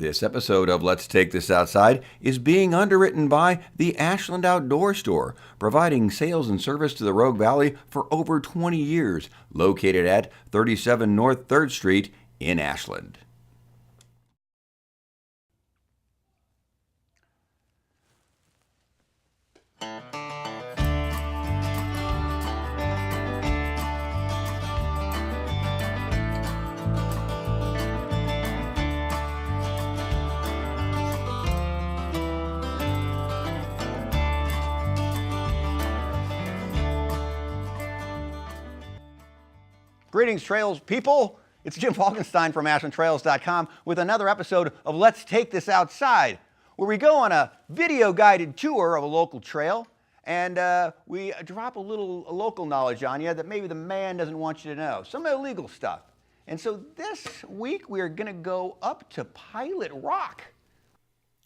This episode of Let's Take This Outside is being underwritten by the Ashland Outdoor Store, providing sales and service to the Rogue Valley for over 20 years, located at 37 North 3rd Street in Ashland. Greetings, Trails people. It's Jim Falkenstein from AshlandTrails.com with another episode of Let's Take This Outside, where we go on a video-guided tour of a local trail, and we drop a little local knowledge on you that maybe the man doesn't want you to know, some illegal stuff. And so this week, we are going to go up to Pilot Rock.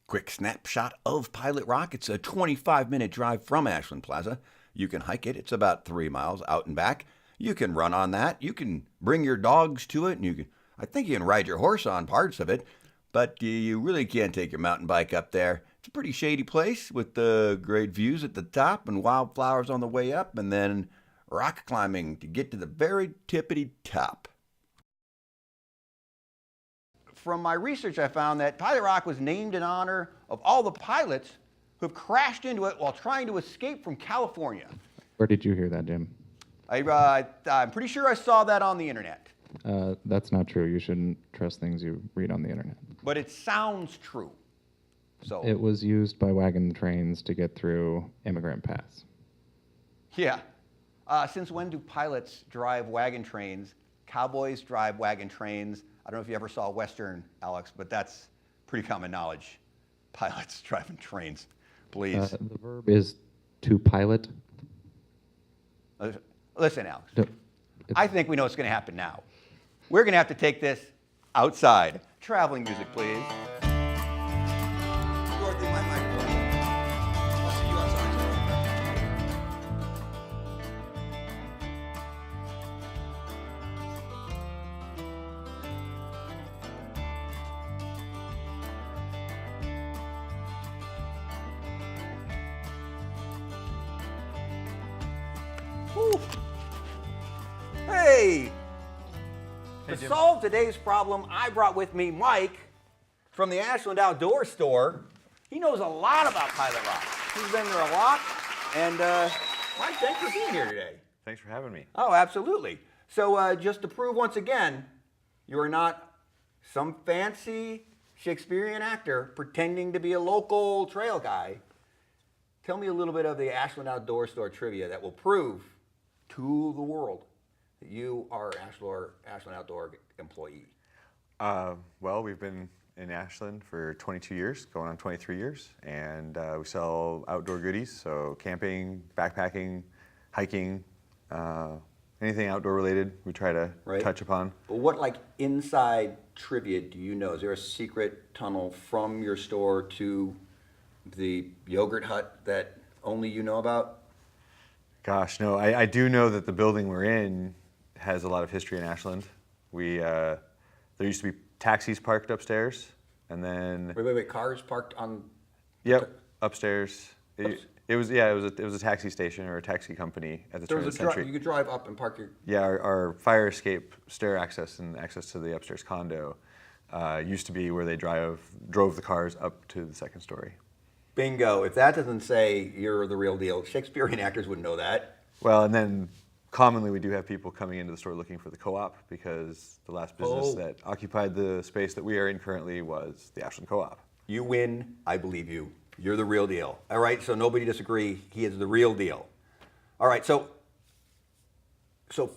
Quick snapshot of Pilot Rock. It's a 25-minute drive from Ashland Plaza. You can hike it. It's about 3 miles out and back. You can run on that. You can bring your dogs to it, and I think you can ride your horse on parts of it, but you really can't take your mountain bike up there. It's a pretty shady place with great views at the top and wildflowers on the way up, and then rock climbing to get to the very tippity top. From my research, I found that Pilot Rock was named in honor of all the pilots who have crashed into it while trying to escape from California. Where did you hear that, Jim? I'm pretty sure I saw that on the internet. That's not true. You shouldn't trust things you read on the internet. But it sounds true. So It was used by wagon trains to get through Immigrant Pass. yeah. Since when do pilots drive wagon trains? Cowboys drive wagon trains. I don't know if you ever saw Western, Alex, but that's pretty common knowledge. Pilots driving trains, please. The verb is to pilot. Listen, Alex, No, I think we know what's going to happen now. We're going to have to take this outside. Traveling music, please. Dorothy, my microphone. I'll see you outside. Whew. Hey! To solve today's problem, I brought with me Mike from the Ashland Outdoor Store. He knows a lot about Pilot Rock. He's been there a lot. And Mike, thanks for being here today. Thanks for having me. Oh, absolutely. So just to prove once again, you are not some fancy Shakespearean actor pretending to be a local trail guy. Tell me a little bit of the Ashland Outdoor Store trivia that will prove to the world that you are Ashland Outdoor employee. Well, we've been in Ashland for 22 years, going on 23 years, and we sell outdoor goodies, so camping, backpacking, hiking, anything outdoor related we try to touch upon. But what inside trivia do you know? Is there a secret tunnel from your store to the yogurt hut that only you know about? Gosh, no, I do know that the building we're in has a lot of history in Ashland. There used to be taxis parked upstairs, and then Wait, cars parked on? Yep, upstairs. It was a taxi station or a taxi company at the turn of the century. You could drive up and park your... Yeah, our fire escape stair access and access to the upstairs condo used to be where they drove the cars up to the second story. Bingo. If that doesn't say you're the real deal, Shakespearean actors wouldn't know that. Well, and then commonly we do have people coming into the store looking for the co-op because the last business that occupied the space that we are in currently was the Ashland Co-op. You win. I believe you. You're the real deal. All right, so nobody disagree. He is the real deal. All right, so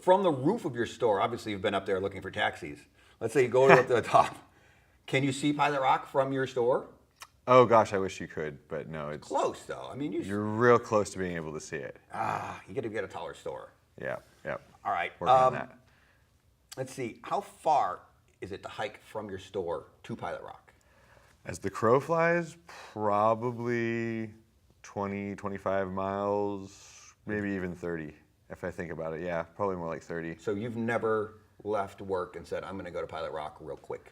from the roof of your store, obviously you've been up there looking for taxis. Let's say you go up to the top. Can you see Pilot Rock from your store? Oh gosh, I wish you could, but no, it's close though. I mean, you're real close to being able to see it. You got to get a taller store. Yeah. All right. Working on that. Let's see. How far is it to hike from your store to Pilot Rock? As the crow flies, probably 20, 25 miles, maybe even 30, if I think about it. Yeah, probably more like 30. So you've never left work and said, I'm going to go to Pilot Rock real quick?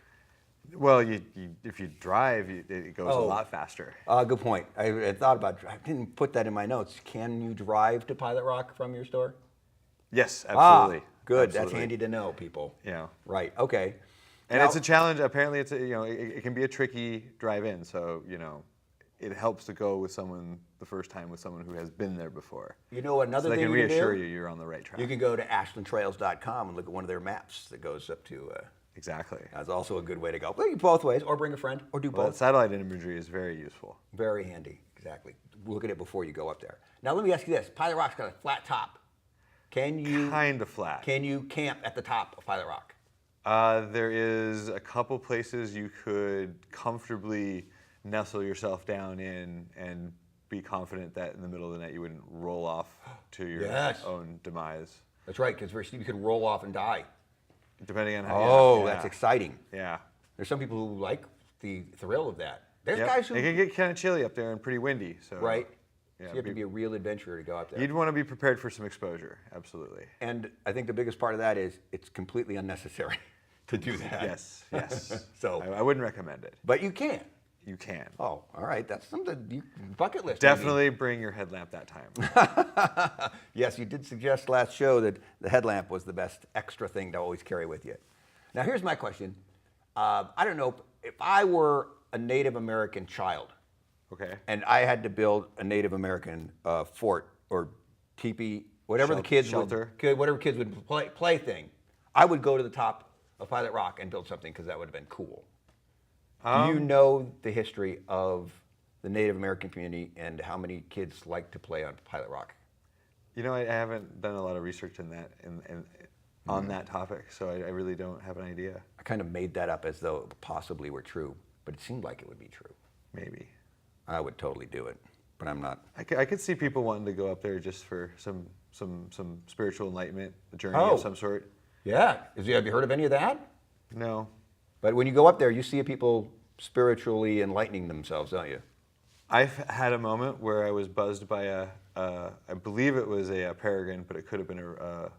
Well, if you drive, it goes a Oh. lot faster. Good point. I thought about. I didn't put that in my notes. Can you drive to Pilot Rock from your store? Yes, absolutely. Good. Absolutely. That's handy to know, people. Yeah. Right. Okay. And Now- it's a challenge. Apparently, it can be a tricky drive-in. So it helps to go with someone the first time with someone who has been there before. You know another So they thing can you can reassure do? you you're on the right track. You can go to ashlandtrails.com and look at one of their maps that goes up to. Exactly. That's also a good way to go. Well, you both ways, or bring a friend, or do Well, both. satellite imagery is very useful. Very handy. Exactly. Look at it before you go up there. Now let me ask you this: Pilot Rock's got a flat top. Can you Kind of flat. Can you camp at the top of Pilot Rock? There is a couple places you could comfortably nestle yourself down in and be confident that in the middle of the night you wouldn't roll off to your Yes. own demise. That's right, because very steep, you could roll off and die. Depending on how. Oh, yeah, that's exciting. Yeah. There's some people who like the thrill of that. There's Yep. guys who It can get kind of chilly up there and pretty windy. So. right. Yeah, So you have to be a real adventurer to go out there. You'd want to be prepared for some exposure. Absolutely. And I think the biggest part of that is it's completely unnecessary to do that. Yes. Yes. So- I wouldn't recommend it. But you can. You can. Oh, all right. That's something you bucket list. Definitely bring your headlamp that time. maybe. Yes, you did suggest last show that the headlamp was the best extra thing to always carry with you. Now, here's my question. I don't know if I were a Native American child Okay. and I had to build a Native American fort or teepee, whatever the kids Shelter. whatever kids would play thing, I would go to the top of Pilot Rock and build something because that would have been cool. Do you know the history of the Native American community and how many kids like to play on Pilot Rock? I haven't done a lot of research in that on that topic, so I really don't have an idea. I kind of made that up as though it possibly were true, but it seemed like it would be true. Maybe. I would totally do it, but I'm not. I could see people wanting to go up there just for some spiritual enlightenment, a journey Oh. of some sort. Yeah. Have you heard of any of that? No. But when you go up there, you see people spiritually enlightening themselves, don't you? I've had a moment where I was buzzed by I believe it was a peregrine, but it could have been a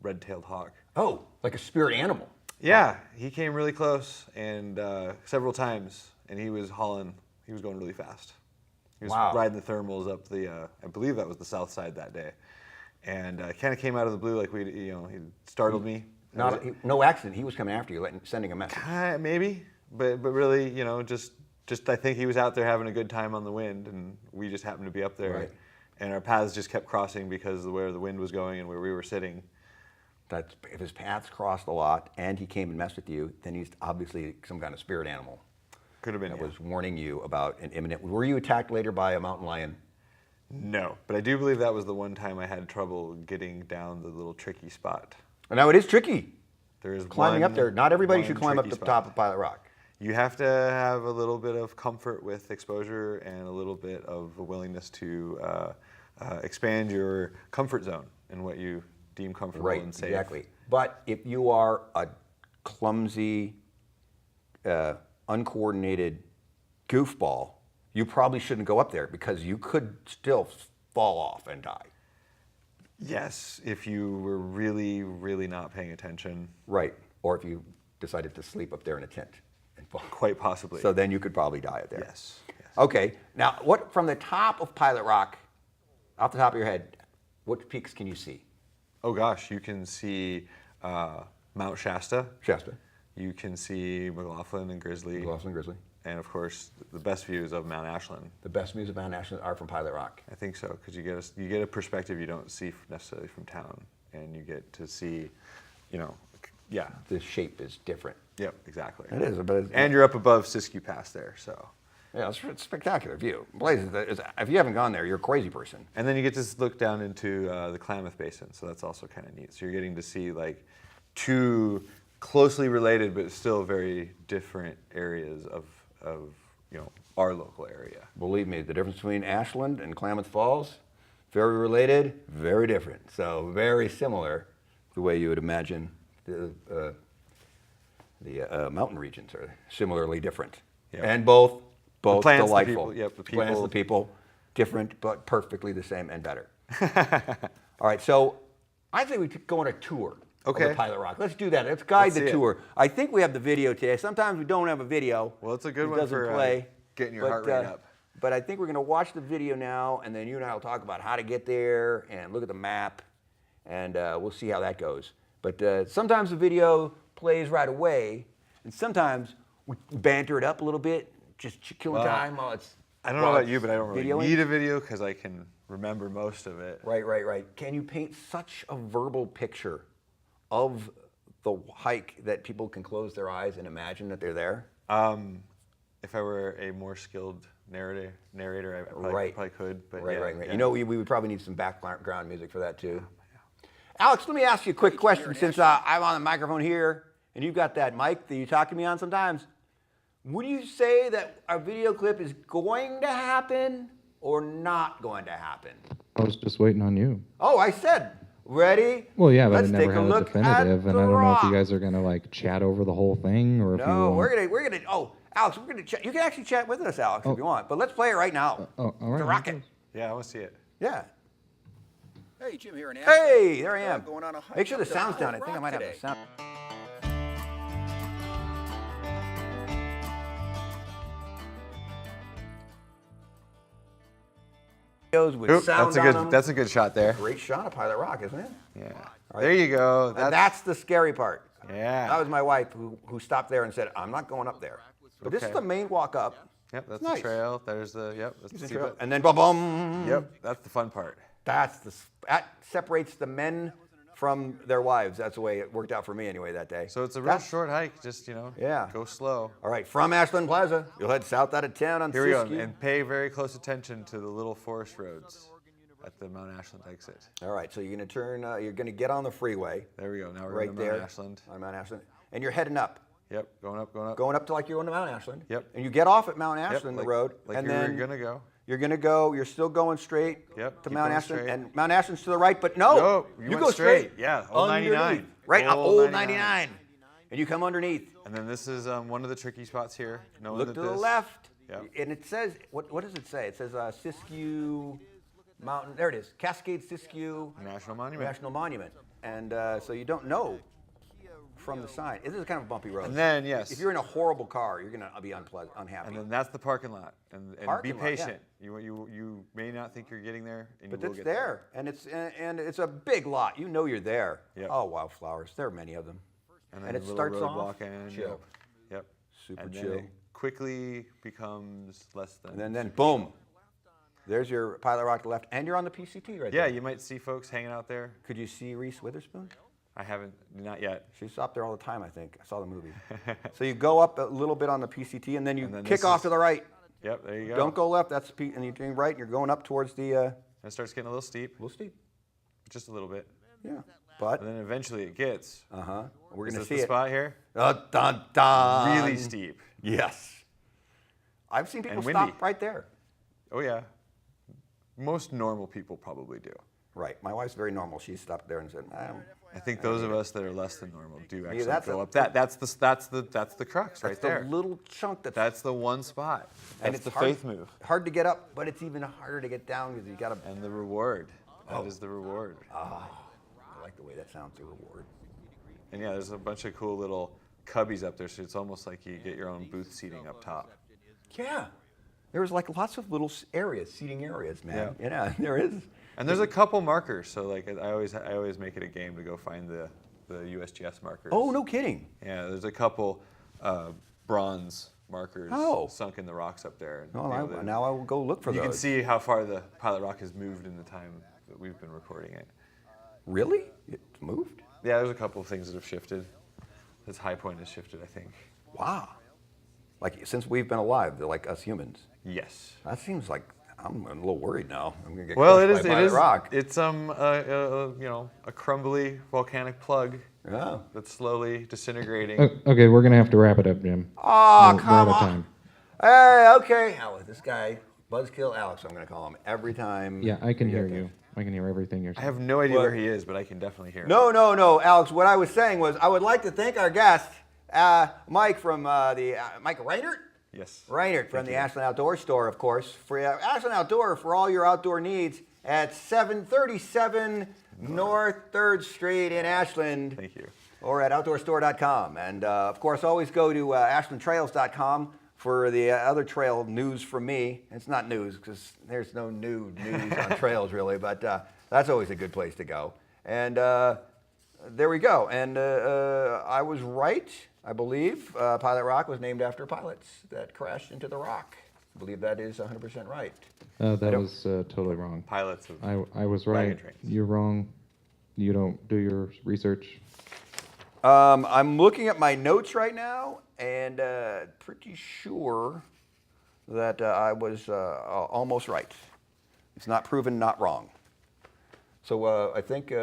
red-tailed hawk. Oh, like a spirit animal. Yeah, he came really close and several times, and he was hauling. He was going really fast. He was Wow. riding the thermals up the. I believe that was the south side that day, and kind of came out of the blue like he startled me. No accident. He was coming after you, sending a message. Maybe, but really, just I think he was out there having a good time on the wind, and we just happened to be up there, Right. and our paths just kept crossing because of where the wind was going and where we were sitting. If his paths crossed a lot and he came and messed with you, then he's obviously some kind of spirit animal Could have been. that Yeah. was warning you about an imminent. Were you attacked later by a mountain lion? No, but I do believe that was the one time I had trouble getting down the little tricky spot. Now it is tricky There is climbing up there. Not everybody one should climb up tricky the spot. top of Pilot Rock. You have to have a little bit of comfort with exposure and a little bit of a willingness to expand your comfort zone and what you deem comfortable Right, and safe. exactly. But if you are a clumsy, uncoordinated goofball, you probably shouldn't go up there because you could still fall off and die. Yes, if you were really, really not paying attention, Right. Or if you decided to sleep up there in a tent and fall. quite possibly. So then you could probably die up there. yes. Okay. Now, what from the top of Pilot Rock, off the top of your head, what peaks can you see? Oh gosh, you can see Mount Shasta. Shasta, You can see McLaughlin and Grizzly. Laughlin Grizzly. And of course, the best views of Mount Ashland. The best views of Mount Ashland are from Pilot Rock. I think so, because you get a perspective you don't see necessarily from town, and you get to see, yeah, The shape is different. yep, exactly. It is, but it's, And you're up above Siskiyou Pass there, so. yeah, it's a spectacular view. Places that is, if you haven't gone there, you're a crazy person. And then you get to look down into the Klamath Basin, so that's also kind of neat. So you're getting to see like two closely related but still very different areas of our local area. Believe me, the difference between Ashland and Klamath Falls, very related, very different. So very similar, the way you would imagine the mountain regions are similarly different, Yep. and both plants, the delightful. people, yep, the Plants, people. the people, different but perfectly the same and better. All right, so I think we could go on a tour of the Pilot Rock. Let's do that. Let's guide the tour. I think we have the video today. Sometimes we don't have a video. Well, it's a good one doesn't for play. Getting your heart rate up. But I think we're going to watch the video now, and then you and I will talk about how to get there and look at the map, and we'll see how that goes. But sometimes the video plays right away, and sometimes we banter it up a little bit, just killing time while it's. I don't know about you, but I don't really videoing. need a video because I can remember most of it. Right. Can you paint such a verbal picture of the hike that people can close their eyes and imagine that they're there? If I were a more skilled narrator, I probably could. But right. You know, we would probably need some background music for that too. Alex, let me ask you a quick question since I'm on the microphone here and you've got that mic that you talk to me on sometimes. Would you say that our video clip is going to happen or not going to happen? I was just waiting on you. Oh, I said, ready? Well, yeah, but Let's it never take a had a look definitive, at and I the don't know if you rock. guys are gonna like chat over the whole thing or if you. No, we're gonna. Oh, Alex, we're gonna chat. You can actually chat with us, Alex, if you want. But let's play it right now. Oh, all right. The rocket. Yeah, I want to see it. Yeah. Hey, Jim here in Ashland. Hey, there I am. Going on a hike Make sure the up the sound's down. I Pilot think I Rock might have today. the sound. With Oop, sound on them. that's a good shot there. Great shot of Pilot Rock, isn't it? Yeah. There you go. And that's the scary part. Yeah. That was my wife who stopped there and said, "I'm not going up there." But this is Okay. the main walk up. Yep, that's Nice. the trail. There's the that's the steep. And then boom. Yep, that's the fun part. That separates the men from their wives. That's the way it worked out for me anyway that day. So it's a real short hike. Just Yeah. go slow. All right, from Ashland Plaza, you'll head south out of town on Here we go, Siskiyou. and pay very close attention to the little forest roads at the Mount Ashland exit. All right, so you're gonna turn. You're gonna get on the freeway. There we go. Now we're right going to there. Mount Ashland. On Mount Ashland, and you're heading up. Yep, going up. Going up to like you're going to Mount Ashland. Yep. And you get off at Mount Yep, Ashland, like- the road, like and you were then gonna go. You're gonna go. You're still going straight Yep, to keep Mount going Ashland, straight. and Mount Ashland's to the right. But no, No, you went go straight. Yeah, Old 99. Underneath. Right, up Old Old 99. 99, and you come underneath. And then this is one of the tricky spots here. Knowing Look that to the this- left, Yep. and it says what does it say? It says Siskiyou Mountain. There it is, Cascade Siskiyou National Monument. National Monument, and so you don't know from the sign. This is kind of a bumpy road. And then yes. If you're in a horrible car, you're gonna be unhappy. And then that's the parking lot. And Parking be lot, yeah. patient. You may not think you're getting there, and But you will it's get there, and it's a big lot. You know you're there. Yep. Oh, wildflowers. There are many of them. And then And a it little starts road off walk in. chill. Yep. Super and chill. Then it quickly becomes less than. And then boom, there's your Pilot Rock to the left, and you're on the PCT right Yeah, there. you might see folks hanging out there. Could you see Reese Witherspoon? I haven't, not yet. She stopped there all the time, I think. I saw the movie. So you go up a little bit on the PCT, and then you And then kick this off is- to the right. Yep, there you go. Don't go left. And you're doing right, and you're going up towards the And it starts getting a little steep, little steep. just a little bit. Yeah. But And then eventually it gets. we're Is gonna this see the it. spot here? Dun, dun. Really steep. Yes. I've seen people And windy. stop right there. Oh yeah. Most normal people probably do. Right. My wife's very normal. She stopped there and said, I think those of us that are less than normal do actually that's go a- up. That's the crux right that's there. the little chunk That's the one spot. and That's it's the faith move. hard to get up, but it's even harder to get down because you got to. And the reward. That is the reward. I like the way that sounds. The reward. And yeah, there's a bunch of cool little cubbies up there, so it's almost like you get your own booth seating up top. Yeah. There's like lots of little seating areas, man. Yeah, there is. And there's a couple markers, so like I always make it a game to go find the USGS markers. Oh, no kidding. Yeah, there's a couple bronze markers sunk in the rocks up there. And Well, now I will go look for you those. can see how far the Pilot Rock has moved in the time that we've been recording it. Really? It's moved? Yeah, there's a couple of things that have shifted. This high point has shifted, I think. Wow. Like since we've been alive, they're like us humans. Yes. That seems like I'm a little worried now. I'm gonna get Well, crushed by Pilot Rock. It's a crumbly volcanic plug Yeah. that's slowly disintegrating. Okay, we're gonna have to wrap it up, Jim. Oh, We're come out of on. time. Hey, okay. Alex, this guy, Buzzkill Alex, I'm going to call him every time. Yeah, I can we hear get you. I can hear everything you're I saying. have no idea What? where he is, but I can definitely hear him. No, Alex. What I was saying was I would like to thank our guest, Mike from Mike Reinert. Yes. Reinert from the Ashland Outdoor Store, of course. For Ashland Outdoor for all your outdoor needs at 737 North 3rd Street in Ashland. Thank you. Or at outdoorstore.com. And of course, always go to ashlandtrails.com for the other trail news from me. It's not news because there's no new news on trails really, but that's always a good place to go. And there we go. And I was right, I believe. Pilot Rock was named after pilots that crashed into the rock. I believe that is 100% right. That was totally wrong. Pilots of I was wagon right. trains. You're wrong. You don't do your research. I'm looking at my notes right now, and pretty sure that I was almost right. It's not proven not wrong. So I think,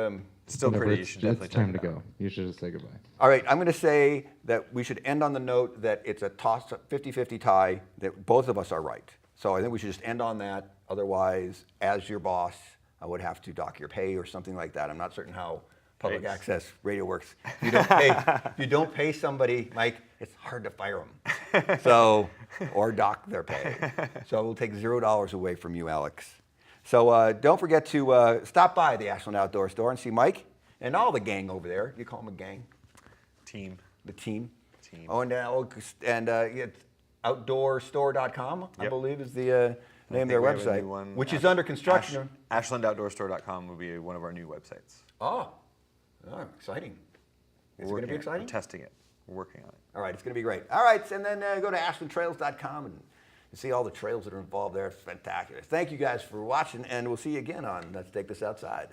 Still Whenever pretty. You it's, should definitely it's time to check it out. go. You should just say goodbye. all right, I'm going to say that we should end on the note that it's a toss, 50-50 tie, that both of us are right. So I think we should just end on that. Otherwise, as your boss, I would have to dock your pay or something like that. I'm not certain how public Thanks. access radio works. If you don't pay somebody, Mike, it's hard to fire them. So, or dock their pay. So we'll take $0 away from you, Alex. So don't forget to stop by the Ashland Outdoor Store and see Mike and all the gang over there. You call them a gang? Team. The team? Team. Oh, and it's outdoorstore.com, I Yep. believe is the name of their I think we have a website, new one. which is under construction. AshlandOutdoorStore.com will be one of our new websites. Oh, exciting. Is it going to be exciting? We're testing it. We're working on it. All right, it's going to be great. All right, and then go to ashlandtrails.com and see all the trails that are involved there. It's spectacular. Thank you guys for watching, and we'll see you again on Let's Take This Outside.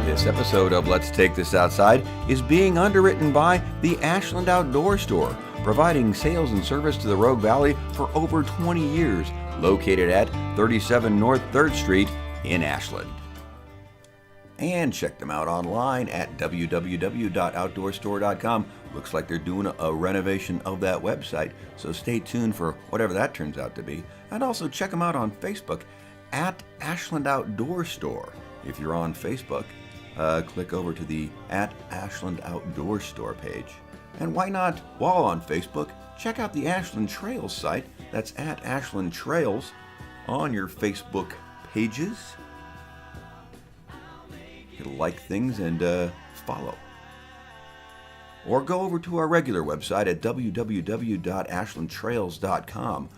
This episode of Let's Take This Outside is being underwritten by the Ashland Outdoor Store, providing sales and service to the Rogue Valley for over 20 years, located at 37 North 3rd Street in Ashland. And check them out online at www.outdoorstore.com. Looks like they're doing a renovation of that website, so stay tuned for whatever that turns out to be. And also check them out on Facebook at Ashland Outdoor Store. If you're on Facebook, click over to the at Ashland Outdoor Store page. And why not, while on Facebook, check out the Ashland Trails site. That's at Ashland Trails on your Facebook pages. You can like things and follow. Or go over to our regular website at www.ashlandtrails.com.